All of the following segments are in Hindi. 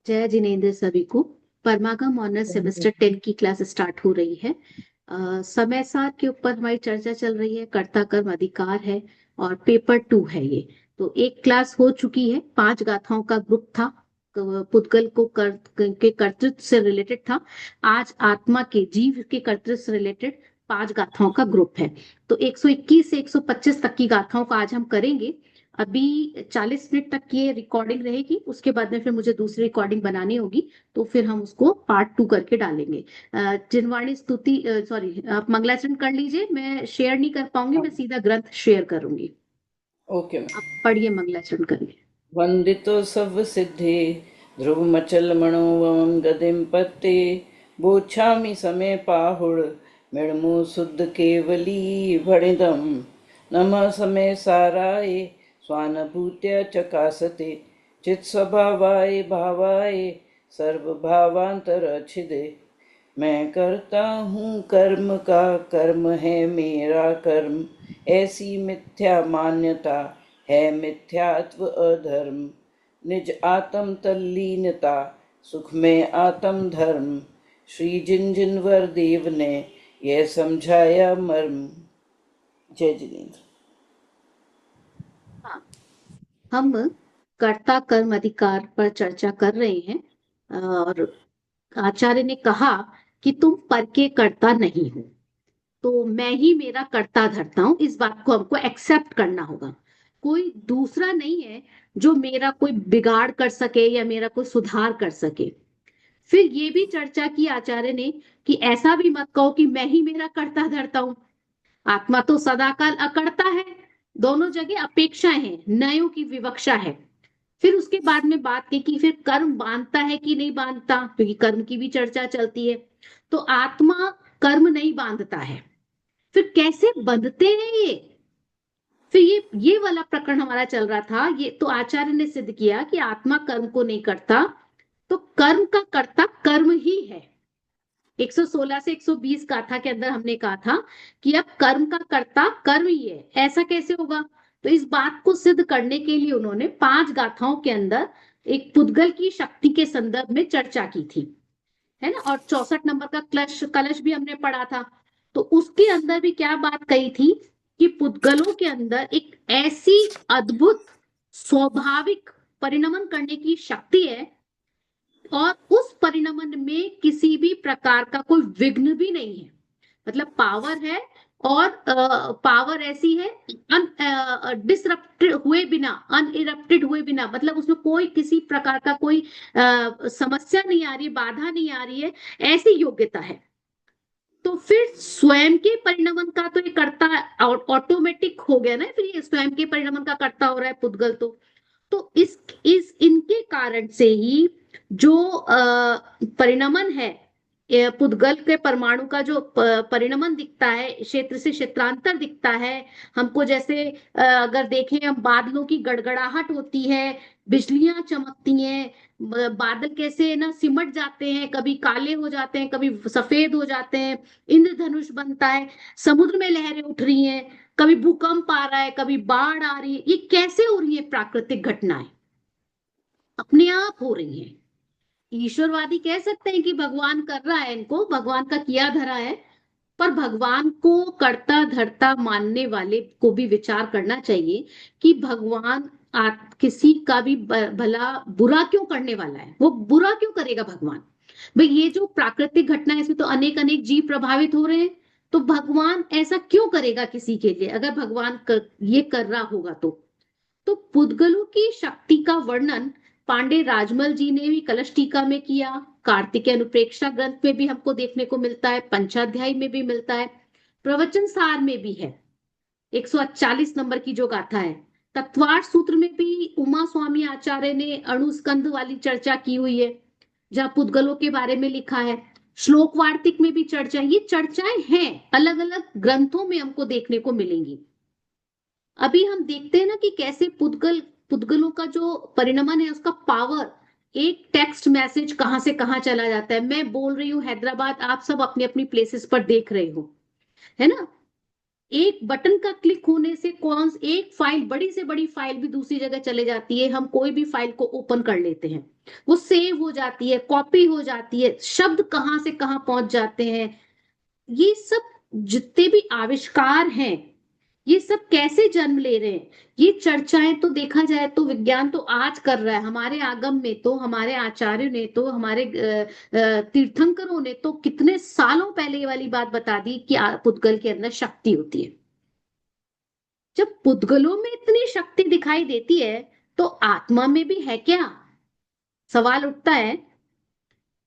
जय जिनेन्द्र सभी को। परमागम ऑनर्स सेमेस्टर 10 की क्लास स्टार्ट हो रही है। समय सार के ऊपर हमारी चर्चा चल रही है। कर्ता कर्म अधिकार है और पेपर 2 है ये। तो एक क्लास हो चुकी है, 5 गाथाओं का ग्रुप था। पुद्गल को के कर्तृत्व से रिलेटेड था। आज आत्मा के जीव के कर्तृत्व से रिलेटेड 5 गाथाओं का ग्रुप है। तो 121 से 125 तक की गाथाओं का आज हम करेंगे। अभी 40 मिनट तक ये रिकॉर्डिंग रहेगी, उसके बाद में फिर मुझे दूसरी रिकॉर्डिंग बनानी होगी। तो फिर हम उसको पार्ट 2 करके डालेंगे। जिनवाणी स्तुति, सॉरी, आप मंगलाचरण कर लीजिए। मैं शेयर नहीं कर पाऊंगी, मैं सीधा ग्रंथ शेयर करूंगी। Okay ma'am. आप पढ़िए, मंगलाचरण करिए। वंदितो सव सिद्धे ध्रुवमचल मनोवम गदिम पत्ते बोछामि समय पाहुड़ मिड़मु शुद्ध केवली भणिदम नमः समय साराय स्वानुभूत्य चकासते चित स्वभावाय भावाय सर्वभावांतरच्छिदे। मैं करता हूँ कर्म का, कर्म है मेरा कर्म, ऐसी मिथ्या मान्यता है मिथ्यात्व अधर्म। निज आत्म तल्लीनता सुख में आत्म धर्म, श्री जिनजिनवर देव ने यह समझाया मर्म। जय जिनेन्द्र। हाँ, हम कर्ता कर्म अधिकार पर चर्चा कर रहे हैं। और आचार्य ने कहा कि तुम पर के कर्ता नहीं हो, तो मैं ही मेरा कर्ता धरता हूं। इस बात को हमको एक्सेप्ट करना होगा। कोई दूसरा नहीं है जो मेरा कोई बिगाड़ कर सके या मेरा कोई सुधार कर सके। फिर ये भी चर्चा की आचार्य ने कि ऐसा भी मत कहो कि मैं ही मेरा कर्ता धरता हूं। आत्मा तो सदाकाल अकर्ता है। दोनों जगह अपेक्षाएं हैं, नयों की विवक्षा है। फिर उसके बाद में बात की कि फिर कर्म बांधता है कि नहीं बांधता, क्योंकि कर्म की भी चर्चा चलती है। तो आत्मा कर्म नहीं बांधता है। फिर कैसे बंधते हैं ये? फिर ये वाला प्रकरण हमारा चल रहा था। ये तो आचार्य ने सिद्ध किया कि आत्मा कर्म को नहीं करता, तो कर्म का कर्ता कर्म ही है। 116 से 120 गाथा के अंदर हमने कहा था कि अब कर्म का कर्ता कर्म ही है। ऐसा कैसे होगा? तो इस बात को सिद्ध करने के लिए उन्होंने 5 गाथाओं के अंदर एक पुद्गल की शक्ति के संदर्भ में चर्चा की थी, है ना। और 64 नंबर का कलश कलश भी हमने पढ़ा था। तो उसके अंदर भी क्या बात कही थी कि पुद्गलों के अंदर एक ऐसी अद्भुत स्वाभाविक परिणमन करने की शक्ति है, और उस परिणमन में किसी भी प्रकार का कोई विघ्न भी नहीं है। मतलब पावर है, और पावर ऐसी है डिसरप्टेड हुए बिना, अनइरप्टेड हुए बिना, मतलब उसमें कोई किसी प्रकार का कोई समस्या नहीं आ रही है, बाधा नहीं आ रही है। ऐसी योग्यता है। तो फिर स्वयं के परिणमन का तो ये कर्ता ऑटोमेटिक हो गया ना। फिर ये स्वयं के परिणमन का कर्ता हो रहा है पुद्गल। तो इस इनके कारण से ही जो परिणमन है, पुद्गल के परमाणु का जो परिणमन दिखता है, क्षेत्र से क्षेत्रांतर दिखता है हमको। जैसे अगर देखें हम, बादलों की गड़गड़ाहट होती है, बिजलियां चमकती हैं, बादल कैसे ना सिमट जाते हैं, कभी काले हो जाते हैं, कभी सफेद हो जाते हैं, इंद्रधनुष बनता है, समुद्र में लहरें उठ रही हैं, कभी भूकंप आ रहा है, कभी बाढ़ आ रही है। ये कैसे हो रही है? प्राकृतिक घटनाएं अपने आप हो रही हैं। ईश्वरवादी कह सकते हैं कि भगवान कर रहा है, इनको भगवान का किया धरा है। पर भगवान को कर्ता धर्ता मानने वाले को भी विचार करना चाहिए कि भगवान किसी का भी भला बुरा क्यों करने वाला है? वो बुरा क्यों करेगा भगवान? भाई ये जो प्राकृतिक घटना है, इसमें तो अनेक अनेक जीव प्रभावित हो रहे हैं। तो भगवान ऐसा क्यों करेगा किसी के लिए, अगर भगवान ये कर रहा होगा तो पुद्गलों की शक्ति का वर्णन पांडे राजमल जी ने भी कलश टीका में किया। कार्तिकेय अनुप्रेक्षा ग्रंथ में भी हमको देखने को मिलता है, पंचाध्याय में भी मिलता है, प्रवचन सार में भी है। 141 नंबर की जो गाथा है, तत्वार सूत्र में भी उमा स्वामी आचार्य ने अणुस्कंद वाली चर्चा की हुई है, जहां पुद्गलों के बारे में लिखा है। श्लोक वार्तिक में भी चर्चा, ये चर्चाएं हैं, अलग अलग ग्रंथों में हमको देखने को मिलेंगी। अभी हम देखते हैं ना कि कैसे पुद्गलों का जो परिणमन है, उसका पावर, एक टेक्स्ट मैसेज कहां से कहां चला जाता है। मैं बोल रही हूँ हैदराबाद, आप सब अपनी अपनी प्लेसेस पर देख रहे हो, है ना। एक बटन का क्लिक होने से कौन एक फाइल, बड़ी से बड़ी फाइल भी दूसरी जगह चले जाती है। हम कोई भी फाइल को ओपन कर लेते हैं, वो सेव हो जाती है, कॉपी हो जाती है, शब्द कहाँ से कहाँ पहुंच जाते हैं। ये सब जितने भी आविष्कार हैं, ये सब कैसे जन्म ले रहे हैं? ये चर्चाएं तो देखा जाए तो विज्ञान तो आज कर रहा है। हमारे आगम में तो, हमारे आचार्यों ने तो, हमारे तीर्थंकरों ने तो कितने सालों पहले ये वाली बात बता दी कि पुद्गल के अंदर शक्ति होती है। जब पुद्गलों में इतनी शक्ति दिखाई देती है, तो आत्मा में भी है क्या? सवाल उठता है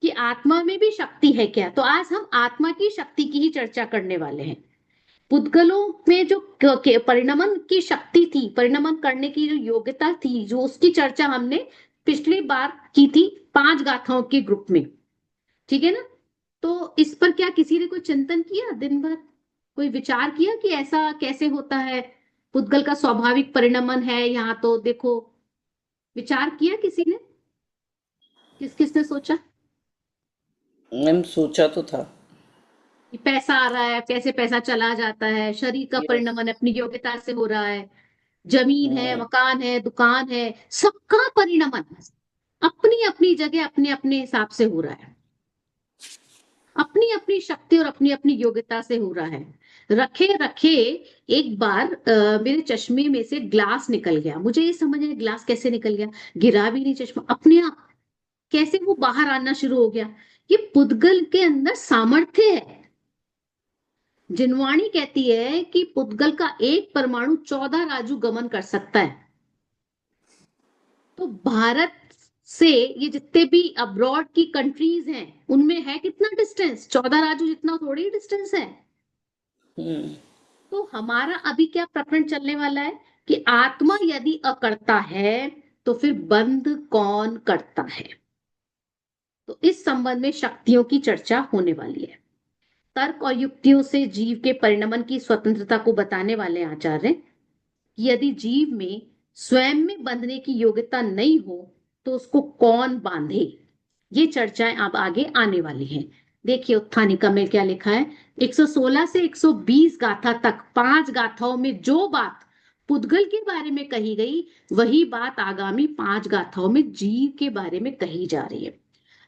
कि आत्मा में भी शक्ति है क्या। तो आज हम आत्मा की शक्ति की ही चर्चा करने वाले हैं। पुद्गलों में जो परिणमन की शक्ति थी, परिणमन करने की जो योग्यता थी, जो उसकी चर्चा हमने पिछली बार की थी 5 गाथाओं के ग्रुप में। ठीक है ना? तो इस पर क्या किसी ने कोई चिंतन किया दिन भर? कोई विचार किया कि ऐसा कैसे होता है? पुद्गल का स्वाभाविक परिणमन है यहाँ, तो देखो, विचार किया किसी ने? किस किसने सोचा मैम सोचा तो था। कि पैसा आ रहा है, कैसे पैसा चला जाता है, शरीर का यस। परिणमन अपनी योग्यता से हो रहा है, जमीन है, मकान है, दुकान है, सबका परिणमन अपनी अपनी जगह अपने अपने हिसाब से हो रहा है, अपनी अपनी शक्ति और अपनी अपनी योग्यता से हो रहा है। रखे रखे एक बार मेरे चश्मे में से ग्लास निकल गया। मुझे ये समझ आया ग्लास कैसे निकल गया। गिरा भी नहीं चश्मा, अपने आप कैसे वो बाहर आना शुरू हो गया। ये पुद्गल के अंदर सामर्थ्य है। जिनवाणी कहती है कि पुद्गल का एक परमाणु 14 राजू गमन कर सकता है। तो भारत से ये जितने भी अब्रॉड की कंट्रीज हैं, उनमें है कितना डिस्टेंस? 14 राजू जितना थोड़ी डिस्टेंस है। तो हमारा अभी क्या प्रकरण चलने वाला है कि आत्मा यदि अकर्ता है, तो फिर बंध कौन करता है? तो इस संबंध में शक्तियों की चर्चा होने वाली है। तर्क और युक्तियों से जीव के परिणमन की स्वतंत्रता को बताने वाले आचार्य कि यदि जीव में स्वयं में बंधने की योग्यता नहीं हो, तो उसको कौन बांधे? ये चर्चाएं अब आगे आने वाली हैं। देखिए उत्थानिका में क्या लिखा है। 116 से 120 गाथा तक 5 गाथाओं में जो बात पुद्गल के बारे में कही गई, वही बात आगामी 5 गाथाओं में जीव के बारे में कही जा रही है।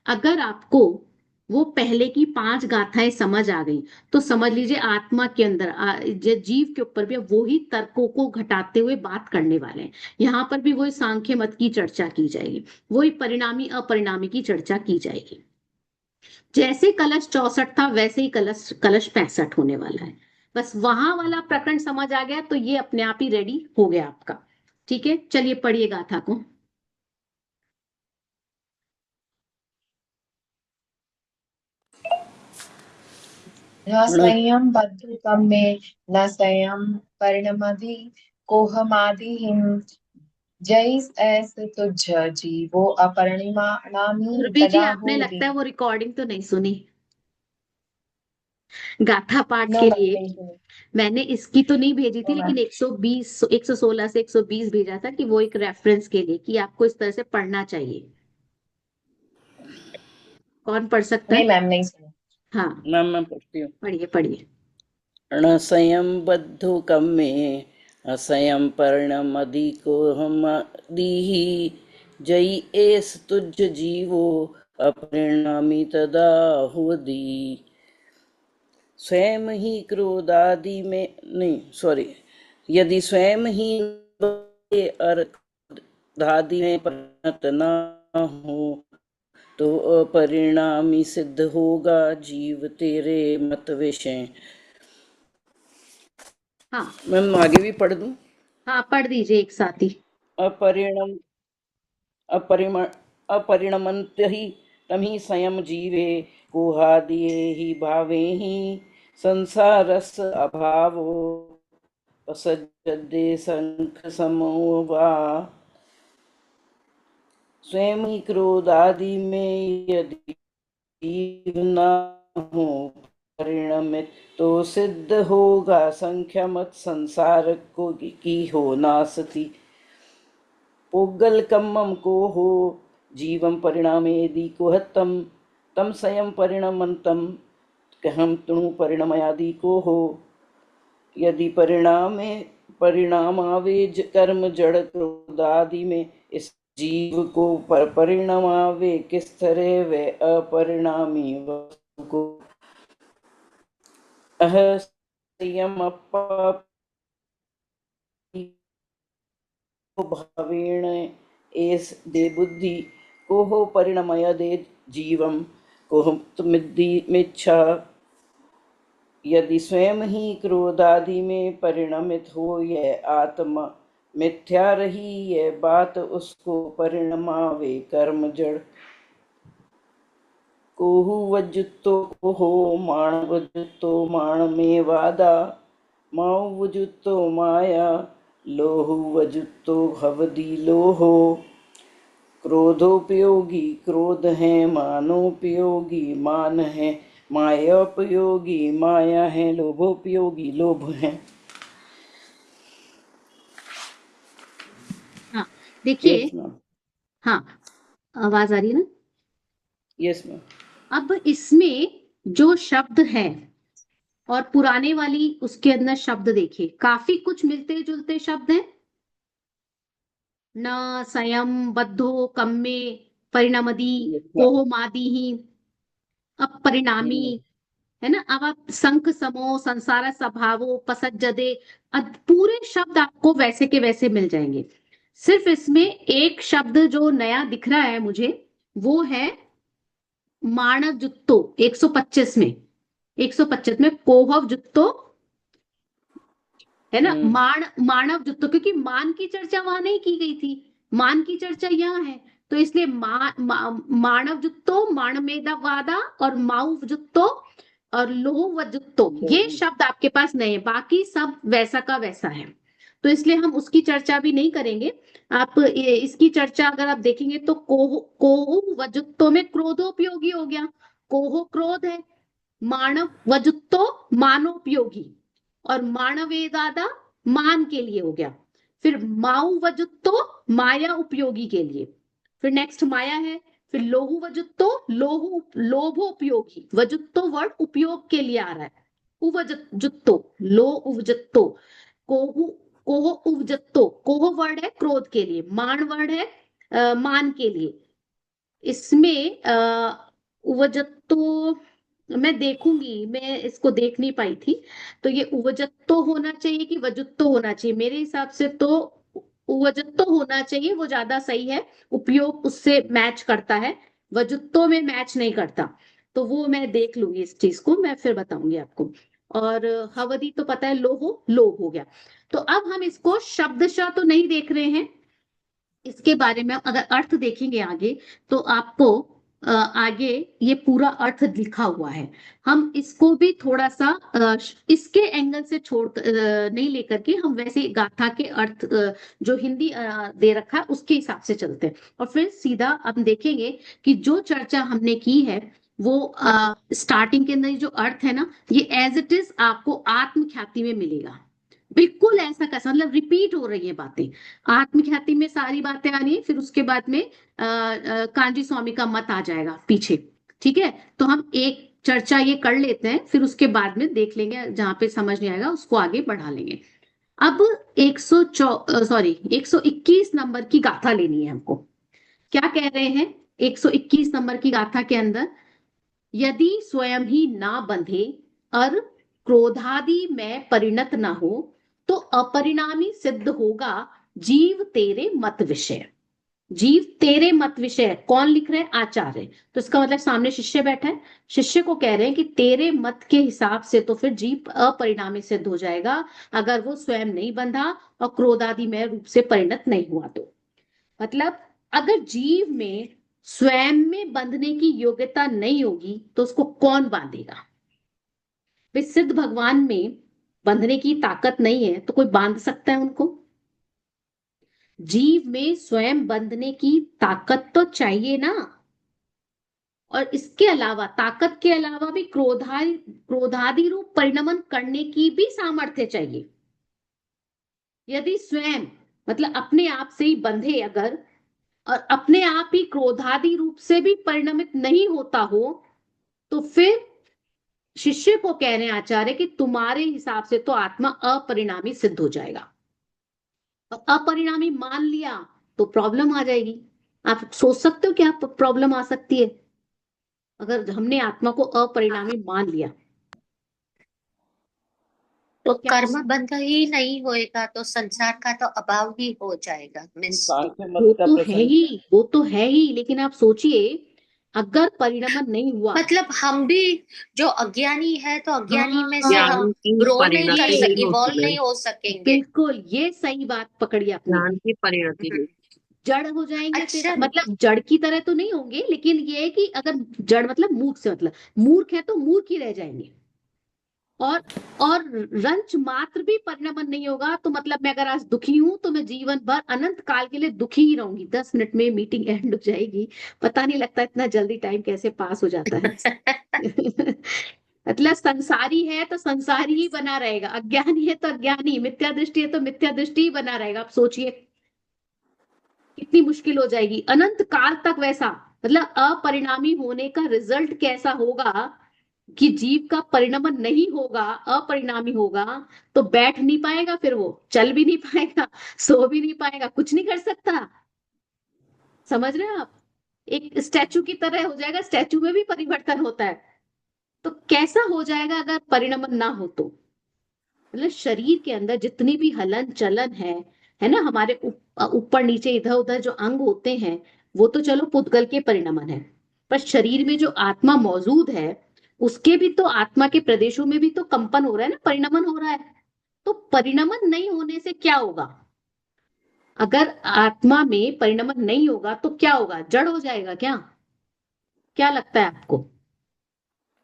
अगर आपको वो पहले की 5 गाथाएं समझ आ गई, तो समझ लीजिए आत्मा के अंदर जीव के ऊपर भी वो ही तर्कों को घटाते हुए बात करने वाले हैं। यहाँ पर भी वही सांख्य मत की चर्चा की जाएगी, वही परिणामी अपरिणामी की चर्चा की जाएगी। जैसे कलश 64 था, वैसे ही कलश कलश 65 होने वाला है। बस वहां वाला प्रकरण समझ आ गया तो ये अपने आप ही रेडी हो गया आपका। ठीक है, चलिए पढ़िए गाथा को। न संयम बद्धकम में न संयम परिणमधि कोहमादिहिम जैस ऐस तुझ जीवो अपरिणामी ध्रुवी जी, आपने तदाहुरी। लगता है वो रिकॉर्डिंग तो नहीं सुनी गाथा पाठ नो के मैम, लिए। नहीं सुनी। मैंने इसकी तो नहीं भेजी थी, नो मैम। लेकिन 120 116 से 120 भेजा था कि वो एक रेफरेंस के लिए कि आपको इस तरह से पढ़ना चाहिए। कौन पढ़ सकता नहीं है? मैम, नहीं सुनी। हाँ, मैम मैं पढ़ती हूँ। पढ़िए पढ़िए। णसंयं बद्धुकं मे असंयं पर्णमदिको हमदिः जयि एष तुझ जीवो अपरिणामी तदाहुदी। स्वयं ही क्रोधादि में नहीं, सॉरी, यदि स्वयं ही और क्रोधादि में परिणत न हो, तो अपरिणामी सिद्ध होगा जीव तेरे मत विषय। हाँ मैं आगे भी पढ़ दूं। हाँ, पढ़ दीजिए एक साथ ही। अपरिणम अपरिम अपरिणमन्त ही तमहि स्वयं जीवे गुहादिये ही भावे ही संसारस अभावो असज्जते शंख समोवा। स्वयं ही क्रोधादि में यदि जीव न हो परिणमित, तो सिद्ध होगा संख्या मत संसार को की हो नासती। पुग्गलकम्मं को हो जीवं परिणामेदि कुहत्तम तम स्वयं परिणमन्तं कहम तणु परिणमयादि को हो। यदि परिणामावे कर्म जड़ क्रोधादि में, इस जीव को परिणमावे किस तरह वे अपरिणामी वस्तु को असंयम भावेण एस दे बुद्धि को हो परिणमय दे जीवम को मिच्छा। यदि स्वयं ही क्रोधादि में परिणमित हो यह आत्मा मिथ्या रही, यह बात उसको परिणमावे कर्म जड़। कोहु वजुत्तो कोहो माण वजुत्तो माण में वादा, माओ वजुत्तो माया लोहु वजुत्तो हवदी लोहो। क्रोधोपयोगी क्रोध है, मानोपयोगी मान है, मायोपयोगी माया है, लोभोपयोगी लोभ है। हाँ देखिए, यस मैम। हाँ आवाज आ रही है ना? Yes ma'am. अब इसमें जो शब्द है और पुराने वाली उसके अंदर शब्द देखिए, काफी कुछ मिलते जुलते शब्द हैं। न संयम बद्धो कम्मे परिणमदी कोहमादि ही अपरिणामी, है ना? अब आप संख समो संसार स्वभावो पसज्जदे, पूरे शब्द आपको वैसे के वैसे मिल जाएंगे। सिर्फ इसमें एक शब्द जो नया दिख रहा है मुझे, वो है मानव जुत्तो। 125 में, 125 में कोहव जुत्तो, है ना? मानव जुत्तो, क्योंकि मान की चर्चा वहां नहीं की गई थी, मान की चर्चा यहाँ है। तो इसलिए मानव जुत्तो, माणमेधवादा और माउ जुत्तो और लोह व जुत्तो, ये शब्द आपके पास नहीं है, बाकी सब वैसा का वैसा है। तो इसलिए हम उसकी चर्चा भी नहीं करेंगे। आप इसकी चर्चा अगर आप देखेंगे तो कोहु व जुत्तो में क्रोधोपयोगी हो गया, कोहो क्रोध है, मानव वजुत्तो मानोपयोगी, और मानवेदादा मान के लिए हो गया। फिर माऊ वजुत्तो माया उपयोगी के लिए, फिर नेक्स्ट माया है, फिर लोहु वजुत्तो लोभोपयोगी, वजुत्तो वर्ड उपयोग के लिए आ रहा है, उवजुत्तो लो उवजत्तो, कोहु कोह उवजत्तो, कोह वर्ड है क्रोध के लिए, मान वर्ड है मान के लिए। इसमें उवजत्तो मैं देखूंगी, मैं इसको देख नहीं पाई थी, तो ये उवजत्तो होना चाहिए कि वजुत्तो होना चाहिए? मेरे हिसाब से तो उवजत्तो होना चाहिए, वो ज्यादा सही है, उपयोग उससे मैच करता है, वजुत्तो में मैच नहीं करता। तो वो मैं देख लूंगी, इस चीज को मैं फिर बताऊंगी आपको। और हवदी तो पता है, लोहो लोभ हो गया। तो अब हम इसको शब्दशः तो नहीं देख रहे हैं, इसके बारे में अगर अर्थ देखेंगे आगे तो आपको आगे ये पूरा अर्थ लिखा हुआ है। हम इसको भी थोड़ा सा इसके एंगल से छोड़ नहीं लेकर के हम वैसे गाथा के अर्थ जो हिंदी दे रखा है उसके हिसाब से चलते हैं, और फिर सीधा हम देखेंगे कि जो चर्चा हमने की है वो स्टार्टिंग के अंदर जो अर्थ है ना, ये एज इट इज आपको आत्मख्याति में मिलेगा। बिल्कुल ऐसा कैसा, मतलब रिपीट हो रही है बातें, आत्मख्याति में सारी बातें आ रही है, फिर उसके बाद में कांजी स्वामी का मत आ जाएगा पीछे। ठीक है, तो हम एक चर्चा ये कर लेते हैं, फिर उसके बाद में देख लेंगे, जहां पे समझ नहीं आएगा उसको आगे बढ़ा लेंगे। अब 121 नंबर की गाथा लेनी है हमको। क्या कह रहे हैं 121 नंबर की गाथा के अंदर? यदि स्वयं ही ना बंधे और क्रोधादि में परिणत ना हो, तो अपरिणामी सिद्ध होगा जीव तेरे मत विषय। जीव तेरे मत विषय कौन लिख रहे हैं? आचार्य। तो इसका मतलब सामने शिष्य बैठा है, शिष्य को कह रहे हैं कि तेरे मत के हिसाब से तो फिर जीव अपरिणामी सिद्ध हो जाएगा, अगर वो स्वयं नहीं बंधा और क्रोधादि में रूप से परिणत नहीं हुआ तो। मतलब अगर जीव में स्वयं में बंधने की योग्यता नहीं होगी तो उसको कौन बांधेगा? भाई सिद्ध भगवान में बंधने की ताकत नहीं है तो कोई बांध सकता है उनको? जीव में स्वयं बंधने की ताकत तो चाहिए ना, और इसके अलावा ताकत के अलावा भी क्रोधादि रूप परिणमन करने की भी सामर्थ्य चाहिए। यदि स्वयं मतलब अपने आप से ही बंधे अगर, और अपने आप ही क्रोधादि रूप से भी परिणमित नहीं होता हो, तो फिर शिष्य को कह रहे हैं आचार्य कि तुम्हारे हिसाब से तो आत्मा अपरिणामी सिद्ध हो जाएगा, और अपरिणामी मान लिया तो प्रॉब्लम आ जाएगी। आप सोच सकते हो क्या प्रॉब्लम आ सकती है अगर हमने आत्मा को अपरिणामी मान लिया? तो क्या कर्म बंध ही नहीं होएगा तो संसार का तो अभाव ही हो जाएगा मीन्स। सांख्य वो मत का तो है प्रसंग ही, है। वो तो है ही, लेकिन आप सोचिए अगर परिणमन नहीं हुआ। मतलब हम भी जो अज्ञानी है तो अज्ञानी में से हम हाँ, ज्ञान की ग्रो नहीं कर परिणति ये नहीं इवॉल्व होती है। नहीं हो सकेंगे। बिल्कुल ये सही बात पकड़ी आपने। ज्ञान की परिणति हम्म, नहीं। जड़ हो जाएंगे फिर, अच्छा। मतलब जड़ की तरह तो नहीं होंगे, लेकिन ये है कि अगर जड़ मतलब मूर्ख से मतलब, मूर्ख है तो मूर्ख ही रह जाएंगे। और और रंच मात्र भी परिणमन नहीं होगा तो मतलब मैं अगर आज दुखी हूं तो मैं जीवन भर अनंत काल के लिए दुखी ही रहूंगी। 10 मिनट में मीटिंग एंड हो जाएगी, पता नहीं लगता इतना जल्दी टाइम कैसे पास हो जाता है। मतलब संसारी है तो संसारी ही बना रहेगा, अज्ञानी है तो अज्ञानी, मिथ्या दृष्टि है तो मिथ्या दृष्टि ही बना रहेगा। आप सोचिए कितनी मुश्किल हो जाएगी अनंत काल तक वैसा। मतलब अपरिणामी होने का रिजल्ट कैसा होगा कि जीव का परिणमन नहीं होगा, अपरिणामी होगा, तो बैठ नहीं पाएगा, फिर वो चल भी नहीं पाएगा, सो भी नहीं पाएगा, कुछ नहीं कर सकता। समझ रहे हैं आप? एक स्टैचू की तरह हो जाएगा, स्टैचू में भी परिवर्तन होता है। तो कैसा हो जाएगा अगर परिणमन ना हो तो? मतलब शरीर के अंदर जितनी भी हलन चलन है ना, हमारे ऊपर नीचे इधर उधर जो अंग होते हैं, वो तो चलो पुद्गल के परिणमन है, पर शरीर में जो आत्मा मौजूद है उसके भी तो, आत्मा के प्रदेशों में भी तो कंपन हो रहा है ना, परिणमन हो रहा है। तो परिणमन नहीं होने से क्या होगा? अगर आत्मा में परिणमन नहीं होगा तो क्या होगा? जड़ हो जाएगा क्या? क्या लगता है आपको?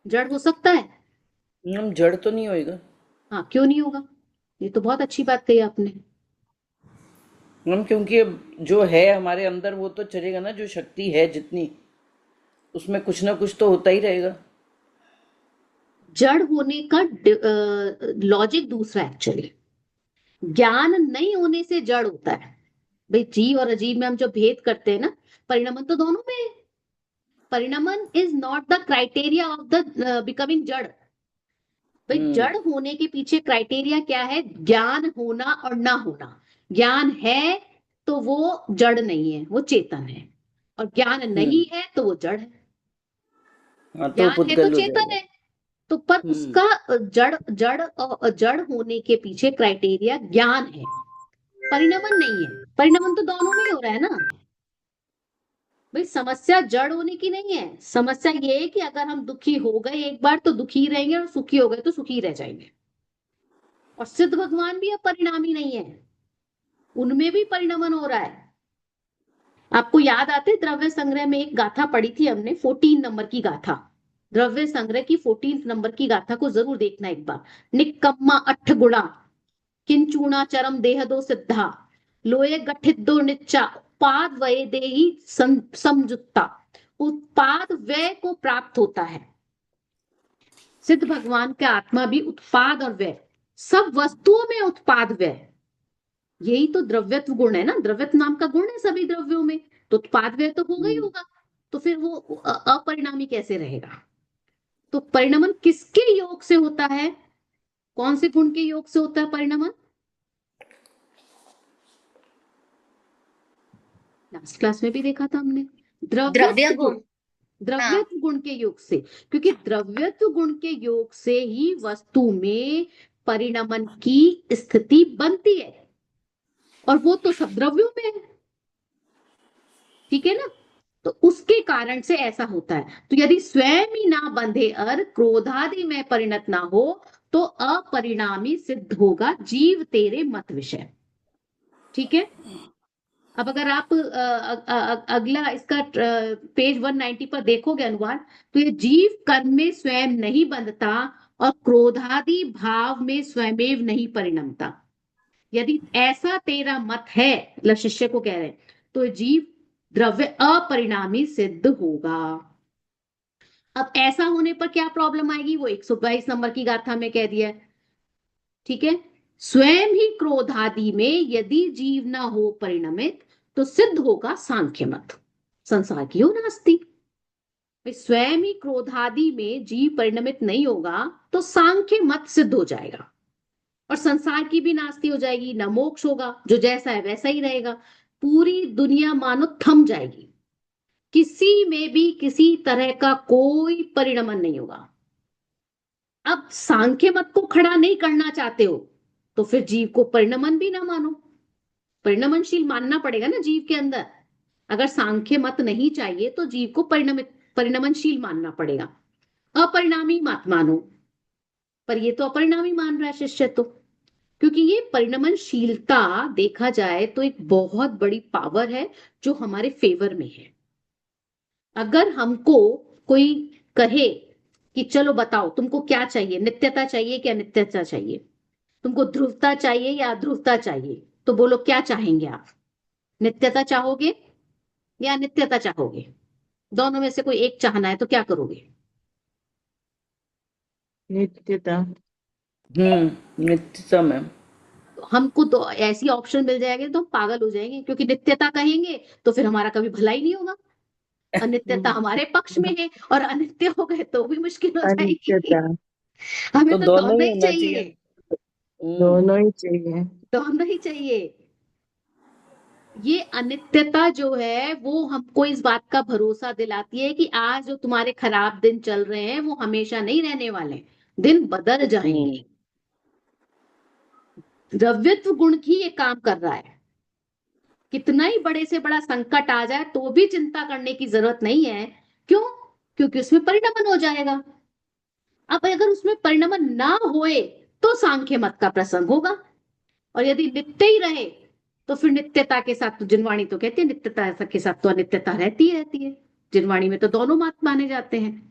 जड़ हो सकता है? हम जड़ तो नहीं होएगा। हाँ, क्यों नहीं होगा? ये तो बहुत अच्छी बात कही आपने। हम क्योंकि अब जो है हमारे अंदर वो तो चलेगा ना, जो शक्ति है जितनी, उसमें कुछ ना कुछ तो होता ही रहेगा। जड़ होने का लॉजिक दूसरा एक्चुअली। ज्ञान नहीं होने से जड़ होता है। भाई जीव और अजीव में हम जो भेद करते हैं ना, परिणमन तो दोनों में है। परिणमन is not the criteria of the becoming जड़। भाई हम्म। जड़ होने के पीछे क्राइटेरिया क्या है? ज्ञान होना और ना होना। ज्ञान है तो वो जड़ नहीं है, वो चेतन है, और ज्ञान हम्म। नहीं है तो वो जड़ है। हाँ, तो ज्ञान है तो पुद्गल हो चेतन जाएगा। है। तो पर हम्म। उसका जड़ जड़ जड़ होने के पीछे क्राइटेरिया ज्ञान है, परिणमन नहीं है। परिणमन तो दोनों में ही हो रहा है ना। भाई समस्या जड़ होने की नहीं है, समस्या ये है कि अगर हम दुखी हो गए एक बार तो दुखी रहेंगे, और सुखी हो गए तो सुखी रह जाएंगे। और सिद्ध भगवान भी अब परिणामी नहीं है, उनमें भी परिणमन हो रहा है। आपको याद आते द्रव्य संग्रह में एक गाथा पढ़ी थी हमने, 14 नंबर की गाथा। द्रव्य संग्रह की 14 नंबर की गाथा को जरूर देखना एक बार। निक्कम्मा अठ गुणा किंचूणा चरम देह दो सिद्धा लोये गठित दो निच्चा उत्पाद वय देही समजुत्ता। उत्पाद व्यय को प्राप्त होता है। सिद्ध भगवान का आत्मा भी उत्पाद और व्यय, सब वस्तुओं में उत्पाद व्यय, यही तो द्रव्यत्व गुण है ना। द्रव्यत्व नाम का गुण है सभी द्रव्यों में, तो उत्पाद व्यय तो होगा ही हम्म। होगा। तो फिर वो अपरिणामी कैसे रहेगा? तो परिणमन किसके योग से होता है? कौन से गुण के योग से होता है परिणमन? लास्ट क्लास में भी देखा था हमने, द्रव्य द्रव्यत्व गुण। गुण। हाँ। द्रव्यत्व गुण के योग से, क्योंकि द्रव्यत्व गुण के योग से ही वस्तु में परिणमन की स्थिति बनती है, और वो तो सब द्रव्यों में है। ठीक है ना? तो उसके कारण से ऐसा होता है। तो यदि स्वयं ही ना बंधे अर क्रोधादि में परिणत ना हो तो अपरिणामी सिद्ध होगा जीव तेरे मत विषय। ठीक है? अब अगर आप अगला इसका पेज 190 पर देखोगे अनुवाद, तो ये जीव कर्म में स्वयं नहीं बंधता और क्रोधादि भाव में स्वयमेव नहीं परिणमता। यदि ऐसा तेरा मत है, मतलब शिष्य को कह रहे हैं, तो जीव द्रव्य अपरिणामी सिद्ध होगा। अब ऐसा होने पर क्या प्रॉब्लम आएगी, वो 122 नंबर की गाथा में कह दिया है। ठीक है? स्वयं ही क्रोधादि में यदि जीव ना हो परिणमित तो सिद्ध होगा सांख्य मत, संसार की हो नास्ति। स्वयं ही क्रोधादि में जीव परिणमित नहीं होगा तो सांख्य मत सिद्ध हो जाएगा और संसार की भी नास्ती हो जाएगी, न मोक्ष होगा, जो जैसा है वैसा ही रहेगा। पूरी दुनिया मानो थम जाएगी, किसी में भी किसी तरह का कोई परिणमन नहीं होगा। अब सांख्य मत को खड़ा नहीं करना चाहते हो तो फिर जीव को परिणमन भी ना मानो, परिणमनशील मानना पड़ेगा ना जीव के अंदर। अगर सांख्य मत नहीं चाहिए तो जीव को परिणमनशील मानना पड़ेगा। अपरिणामी मत मानो, पर ये तो अपरिणामी मान रहा है शिष्य तो, क्योंकि ये परिणमनशीलता देखा जाए तो एक बहुत बड़ी पावर है जो हमारे फेवर में है। अगर हमको कोई कहे कि चलो बताओ तुमको क्या चाहिए, नित्यता चाहिए कि अनित्यता चाहिए, तुमको ध्रुवता चाहिए या अध्रुवता चाहिए, तो बोलो क्या चाहेंगे आप? नित्यता चाहोगे या अनित्यता चाहोगे? दोनों में से कोई एक चाहना है तो क्या करोगे? नित्यता। नित्यता मैम। हमको तो ऐसी ऑप्शन मिल जाएगी तो हम पागल हो जाएंगे, क्योंकि नित्यता कहेंगे तो फिर हमारा कभी भला ही नहीं होगा। अनित्यता हमारे पक्ष में है और अनित्य हो गए तो भी मुश्किल हो जाएगी। अनित्यता। हमें तो तो दोनों दोनों ही ही होना चाहिए, चाहिए। दोनों ही चाहिए। दोनों ही चाहिए। ये अनित्यता जो है वो हमको इस बात का भरोसा दिलाती है कि आज जो तुम्हारे खराब दिन चल रहे हैं वो हमेशा नहीं रहने वाले, दिन बदल जाएंगे। द्रव्यत्व गुण ही ये काम कर रहा है। कितना ही बड़े से बड़ा संकट आ जाए तो भी चिंता करने की जरूरत नहीं है। क्यों? क्योंकि उसमें परिणमन हो जाएगा। अब अगर उसमें परिणमन ना होए तो सांख्य मत का प्रसंग होगा, और यदि नित्य ही रहे तो फिर नित्यता के साथ तो जिनवाणी तो कहती है नित्यता के साथ तो अनित्यता रहती ही रहती है। जिनवाणी में तो दोनों मत माने जाते हैं।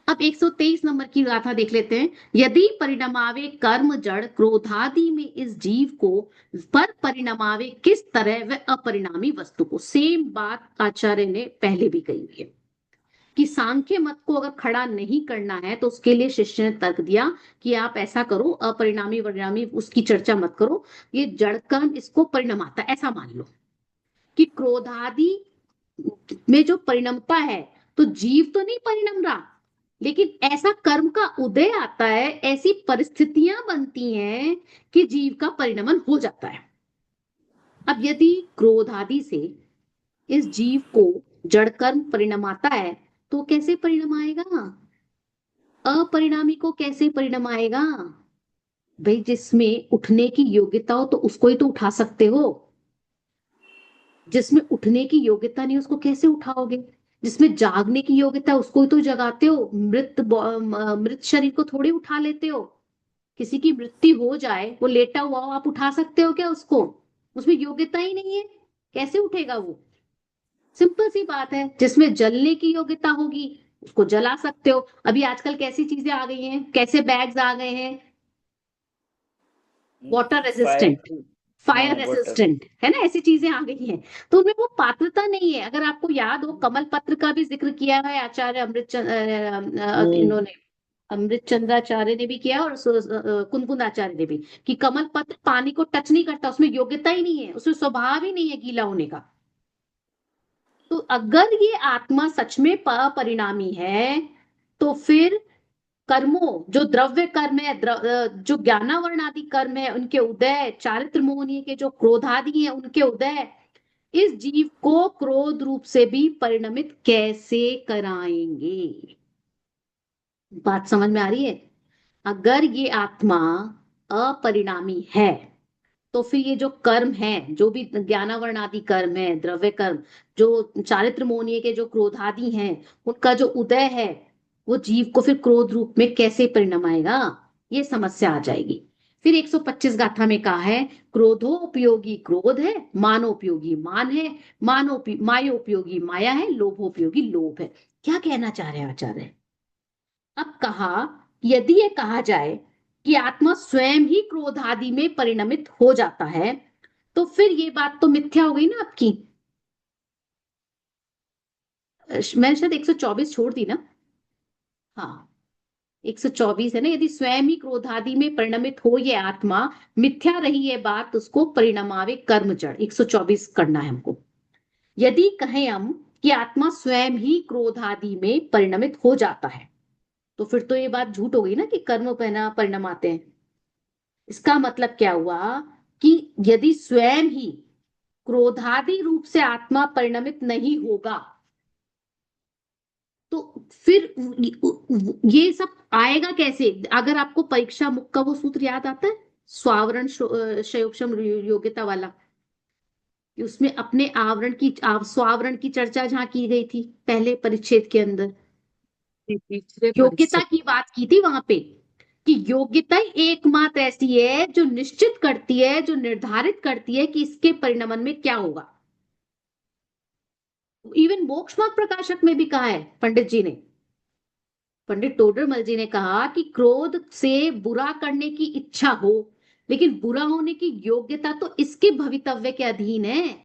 अब 123 नंबर की गाथा देख लेते हैं। यदि परिणमावे कर्म जड़ क्रोधादि में इस जीव को पर परिणमावे किस तरह वह अपरिणामी वस्तु को। सेम बात आचार्य ने पहले भी कही है कि सांख्य मत को अगर खड़ा नहीं करना है तो उसके लिए शिष्य ने तर्क दिया कि आप ऐसा करो, अपरिणामी परिणामी उसकी चर्चा मत करो, ये जड़ कर्म इसको परिणमाता ऐसा मान लो कि क्रोधादि में जो परिणमता है तो जीव तो नहीं परिणम रहा, लेकिन ऐसा कर्म का उदय आता है, ऐसी परिस्थितियां बनती हैं कि जीव का परिणमन हो जाता है। अब यदि क्रोध आदि से इस जीव को जड़ कर्म परिणमाता है तो कैसे परिणम आएगा? अपरिणामी को कैसे परिणम आएगा? भाई जिसमें उठने की योग्यता हो तो उसको ही तो उठा सकते हो, जिसमें उठने की योग्यता नहीं उसको कैसे उठाओगे? जिसमें जागने की योग्यता है उसको ही तो जगाते हो, मृत शरीर को थोड़ी उठा लेते हो। किसी की मृत्यु हो जाए, वो लेटा हुआ हो, आप उठा सकते हो क्या उसको? उसमें योग्यता ही नहीं है, कैसे उठेगा वो? सिंपल सी बात है। जिसमें जलने की योग्यता होगी उसको जला सकते हो। अभी आजकल कैसी चीजें आ गई हैं, कैसे बैग्स आ गए हैं, वाटर रेजिस्टेंट, फायर रेसिस्टेंट, है ना, ऐसी चीजें आ गई हैं। तो उनमें वो पात्रता नहीं है। अगर आपको याद हो कमल पत्र का भी जिक्र किया है आचार्य इन्होंने अमृत चंद्राचार्य ने भी किया और कुंदकुंद आचार्य ने भी, कि कमल पत्र पानी को टच नहीं करता, उसमें योग्यता ही नहीं है, उसमें स्वभाव ही नहीं है गीला होने का। तो अगर ये आत्मा सच में अपरिणामी है तो फिर कर्मों जो द्रव्य कर्म है, जो ज्ञानावरण आदि कर्म है उनके उदय, चारित्र मोहनीय के जो क्रोधादि है उनके उदय, इस जीव को क्रोध रूप से भी परिणमित कैसे कराएंगे? बात समझ में आ रही है? अगर ये आत्मा अपरिणामी है तो फिर ये जो कर्म है, जो भी ज्ञानावरण आदि कर्म है, द्रव्य कर्म, जो चारित्र मोहनीय के जो क्रोधादि हैं, उनका जो उदय है वो जीव को फिर क्रोध रूप में कैसे परिणम आएगा? ये समस्या आ जाएगी। फिर 125 गाथा में कहा है क्रोधो उपयोगी क्रोध है, मानोपयोगी मान है, मायोपयोगी माया है, लोभोपयोगी लोभ है। क्या कहना चाह रहे हैं आचार्य? अब कहा यदि ये कहा जाए कि आत्मा स्वयं ही क्रोध आदि में परिणमित हो जाता है तो फिर ये बात तो मिथ्या हो गई ना आपकी। मैंने शायद 124 छोड़ दी ना? हाँ, 124 है ना। यदि स्वयं ही क्रोध आदि में परिणमित हो ये आत्मा, मिथ्या रही ये बात, उसको परिणमावे कर्म जड़, 124 करना है हमको। यदि कहें हम कि आत्मा स्वयं ही क्रोध आदि में परिणमित हो जाता है। तो फिर तो ये बात झूठ हो गई ना कि कर्म पहना परिणाम आते हैं। इसका मतलब क्या हुआ कि यदि स्वयं ही क्रोधादि रूप से आत्मा परिणमित नहीं होगा तो फिर ये सब आएगा कैसे? अगर आपको परीक्षा मुख का वो सूत्र याद आता है, स्वावरण क्षयोक्षम योग्यता वाला, कि उसमें अपने आवरण की स्वावरण की चर्चा जहां की गई थी पहले परिच्छेद के अंदर, तीसरे योग्यता परिच्छेद। की बात की थी वहां पे, कि योग्यता ही एकमात्र ऐसी है जो निश्चित करती है, जो निर्धारित करती है कि इसके परिणमन में क्या होगा। इवन मोक्ष मार्ग प्रकाशक में भी कहा है पंडित जी ने, पंडित टोडरमल जी ने कहा कि क्रोध से बुरा करने की इच्छा हो, लेकिन बुरा होने की योग्यता तो इसके भवितव्य के अधीन है।